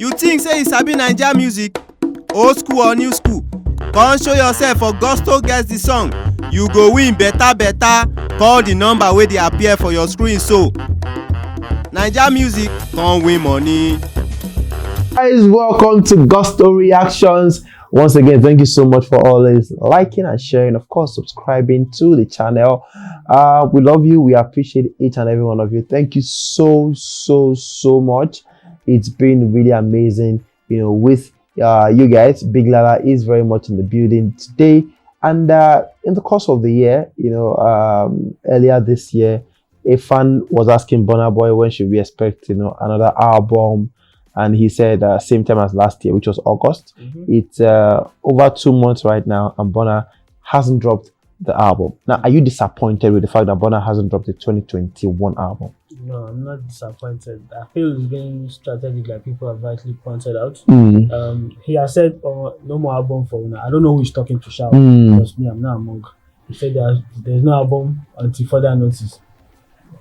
You think say you sabi Naija music? Old school or new school? Come show yourself for Gusto Gets the Song. You go win better. Call the number wey dey appear for your screen so. Naija music come win money. Guys, welcome to Gusto Reactions. Once again, thank you so much for always liking and sharing, of course, subscribing to the channel. We love you. We appreciate each and every one of you. Thank you so much. It's been really amazing, with you guys. Big Lala is very much in the building today. And in the course of the year, earlier this year, a fan was asking Burna Boy when should we expect, another album. And he said same time as last year, which was August. It's over 2 months right now, and Burna hasn't dropped the album. Now, are you disappointed with the fact that Burna hasn't dropped the 2021 album? No, I'm not disappointed. I feel it's being strategic, like people have rightly pointed out. He has said, no more album for now. I don't know who he's talking to, shout. Because me, I'm not among. He said there's no album until further notice.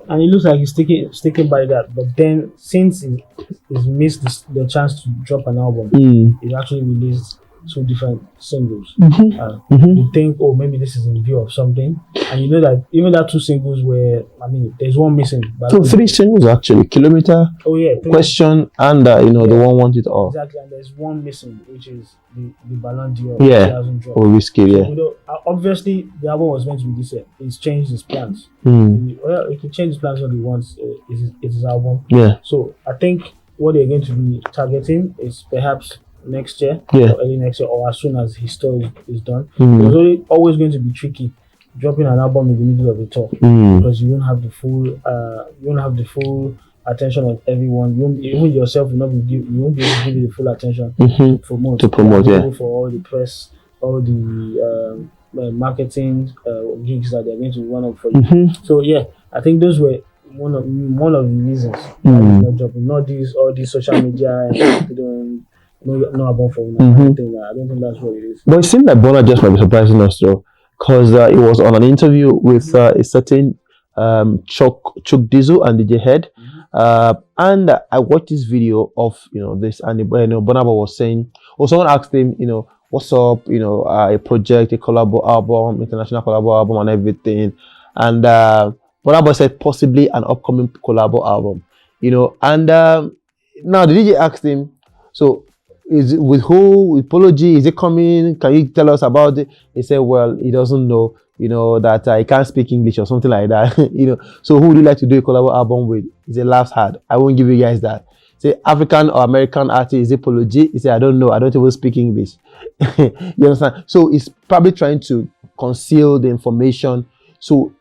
And it looks like he's sticking by that. But then, since he's missed the chance to drop an album, he actually released 2 different singles. You think, oh, maybe this is in view of something. And you know that even that 2 singles were, there's one missing. So 3 singles actually, Kilometer, Question, and the one Want It All. Exactly, and there's one missing, which is the Ballon d'Or. Or Wizkid, So, obviously, the album was meant to be this year. He's changed his plans. Well, he can change his plans when he wants. It's his album. So I think what they're going to be targeting is perhaps next year, or early next year, or as soon as his tour is done. It's always going to be tricky dropping an album in the middle of the tour because you won't have the full attention of everyone. Even yourself will not be you won't be able to give you the full attention to promote for all the press, all the marketing gigs that they're going to run up for you. So I think those were one of the reasons why he's not dropping. Not all these social media and no album for now. I don't think that's what it is. But it seems like Burna just might be surprising us though, because it was on an interview with a certain Chuck Diesel and DJ Head, and I watched this video of this, and Burna Boy was saying, or someone asked him, what's up, a project, a collabo album, international collabo album, and everything, and Burna Boy said possibly an upcoming collabo album, and now the DJ asked him, so. Is it with who? With Polo G? Is it coming? Can you tell us about it? He said, well, he doesn't know, that he can't speak English or something like that. So who would you like to do a collabo album with? He said, laughs hard. I won't give you guys that. Say African or American artist, is it Polo G? He said, I don't know. I don't even speak English. You understand? So he's probably trying to conceal the information. So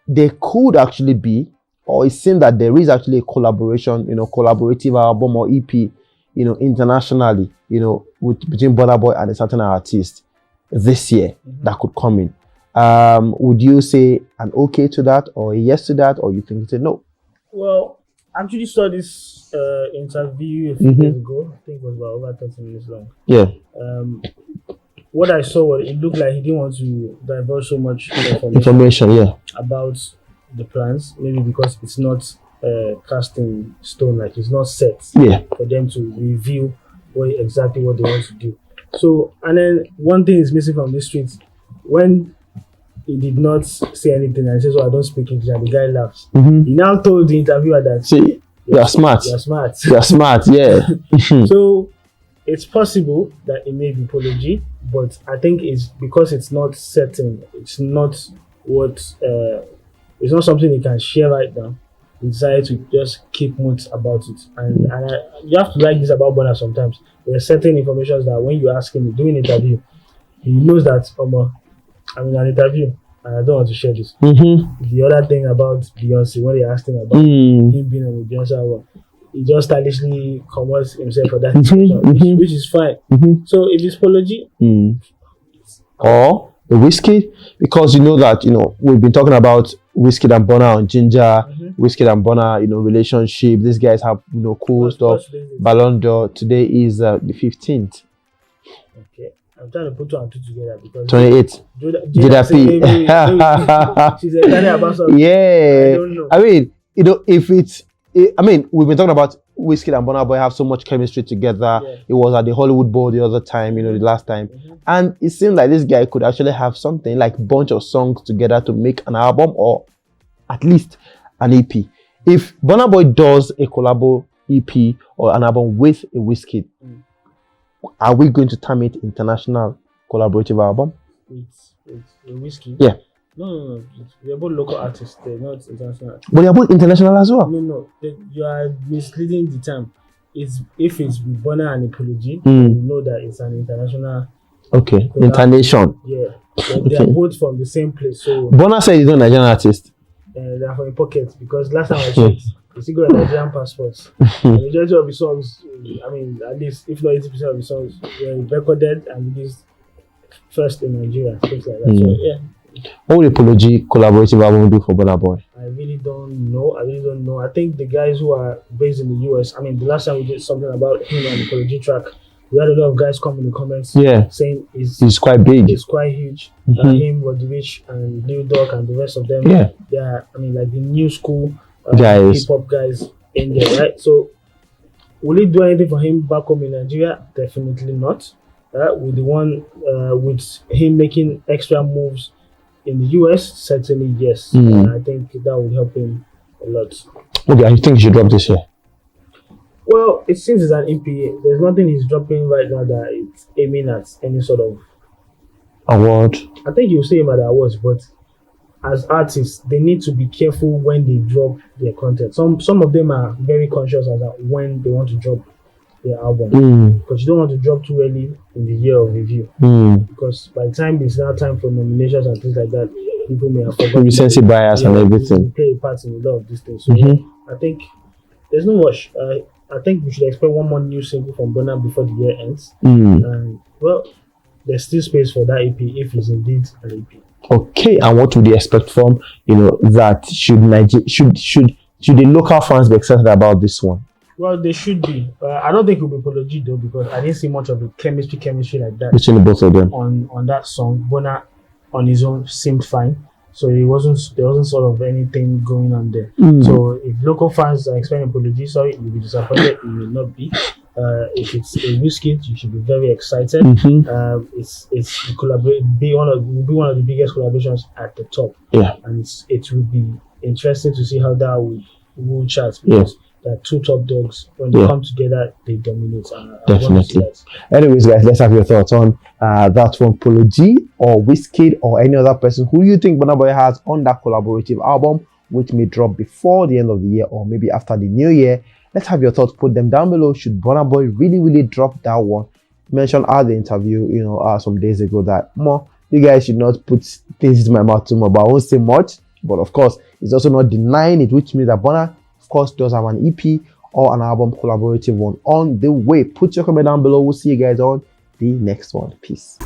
there could actually be, or it seems that there is actually a collaboration, collaborative album or EP, internationally, between Burna Boy and a certain artist this year that could come in. Would you say an okay to that, or a yes to that, or you think it's a no? Well, I actually saw this interview a few days ago. I think it was about over 30 minutes long. What I saw was it looked like he didn't want to divulge so much information about the plans, maybe because it's not cast in stone, like it's not set for them to reveal exactly what they want to do. So, and then one thing is missing from this tweet, when he did not say anything and he says, I don't speak English, and the guy laughs. He now told the interviewer that, see, you're smart. You're smart, So it's possible that it may be Polo G, but I think it's because it's not certain, it's not it's not something you can share right now. We decided to just keep mute about it, and you have to like this about Burna sometimes. There are certain information that when you ask him during an interview, he knows that I'm in an interview and I don't want to share this. The other thing about Beyonce, when they asked him about him being on the Beyonce album, he just stylishly commits himself for that information, which is fine. So if it's Polo G, or the Wizkid, because that we've been talking about Wizkid and Burna on Ginger, Wizkid and Burna, relationship. These guys have cool stuff. Ballon d'Or today is the 15th. Okay, I'm trying to put 2 and 2 together because 28th. Jada P. She's excited about something. Yeah, I don't know. if it's, we've been talking about Wizkid and Burna Boy have so much chemistry together. Yeah. It was at the Hollywood Bowl the other time, the last time. And it seemed like this guy could actually have something like bunch of songs together to make an album or at least an EP. If Burna Boy does a collabo EP or an album with a Wizkid, are we going to term it international collaborative album? With Wizkid? Yeah. No. They're both local artists. They're not international. But they're both international as well. No. You are misleading the term. If it's with Burna and Apology, you know that it's an international. Okay. Internation. Yeah. They are both from the same place. So Burna said he's not a Nigerian artist. They are from a pocket because last time I checked, you still got Nigerian passports. The majority of the songs, I mean, at least if not 80% of the songs were recorded and released first in Nigeria, things like that. So yeah. What would Apology collaborative album do for Burna Boy? I really don't know. I think the guys who are based in the US, I mean, the last time we did something about him on the Apology track, we had a lot of guys come in the comments saying he's quite big. It's quite huge. Him, Roddy Rich, and Lil Dog, and the rest of them. Yeah. They are, I mean, like the new school guys, hip hop guys in there, right? So, will it do anything for him back home in Nigeria? Definitely not. With the one with him making extra moves in the US, certainly yes. I think that would help him a lot. Okay, I think he should drop this year. Well, it seems it's an EP. There's nothing he's dropping right now that it's aiming at any sort of award. I think you'll say him at the awards, but as artists, they need to be careful when they drop their content. Some of them are very conscious of that when they want to drop their album, because you don't want to drop too early in the year of review. Because by the time it's now time for nominations and things like that, people may have forgotten. Recency bias and everything. Play a part in a lot of these things. So I think there's no rush. I think we should expect one more new single from Burna before the year ends. And well, there's still space for that EP if it's indeed an EP. Okay, and what would you expect from that? Should the local fans be excited about this one? Well, they should be. I don't think it will be Apology though, because I didn't see much of a chemistry like that between the both of them on that song. Burna on his own seemed fine, so there wasn't sort of anything going on there. So if local fans are expecting Apology, sorry, you'll be disappointed. You will not be. If it's a Wizkid, you should be very excited. It's will be one of the biggest collaborations at the top. Yeah, and it will be interesting to see how that will chart, because the two top dogs, when they come together, they dominate. Definitely. Anyways, guys, let's have your thoughts on that one, Polo G or Wizkid or any other person who you think Burna Boy has on that collaborative album, which may drop before the end of the year or maybe after the new year. Let's have your thoughts. Put them down below. Should Burna Boy really drop that one? Mentioned at the interview, some days ago that you guys should not put things into my mouth too much, but I won't say much. But of course, it's also not denying it, which means that Burna, of course, does have an EP or an album collaborative one on the way. Put your comment down below. We'll see you guys on the next one. Peace.